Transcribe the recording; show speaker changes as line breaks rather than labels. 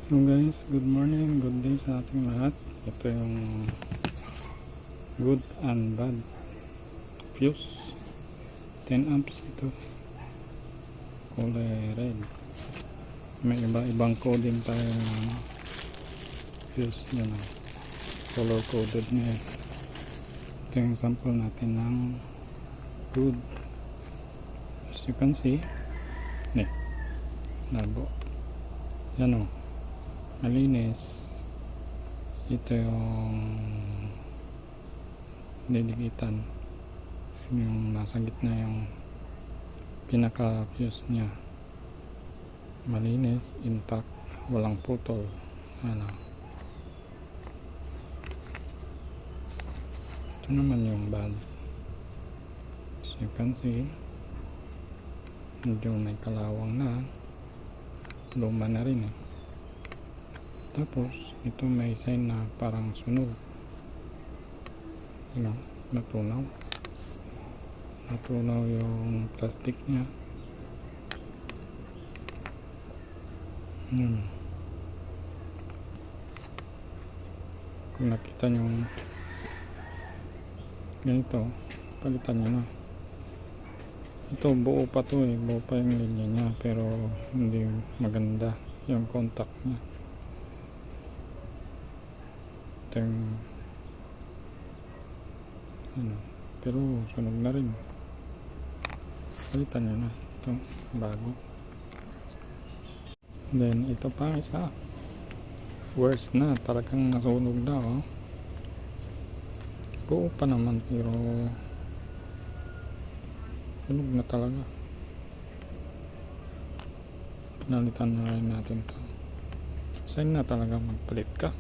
So guys, good morning, good day sa ating lahat. Ito yung good and bad fuse. 10 amps ito. Kulay red. May iba-ibang coding tayo ng fuse. Yan o. Color coded na yan. Ito yung sample natin ng good. As you can see, labo. Yan o. Malinis. Ito yung diligitan, yung nasa gitna yung pinaka fuse nya, malinis, intact, walang putol. Ano, ito naman yung bad. As you can see, medyo may kalawang na, luma na rin eh. Tapos ito may sign na parang sunog, natunaw yung plastic nya. Kung nakita nyo ganito, palitan nyo na. Ito buo pa to eh, buo pa yung linya nya, pero hindi maganda yung contact nya. Pero sunog na rin, palitan nyo na ito bago. Then ito pa isa, worse na, talagang nasunog na oh. Buo pa naman pero sunog na talaga. Pinalitan na rin natin to. Sign na talaga magpalit ka.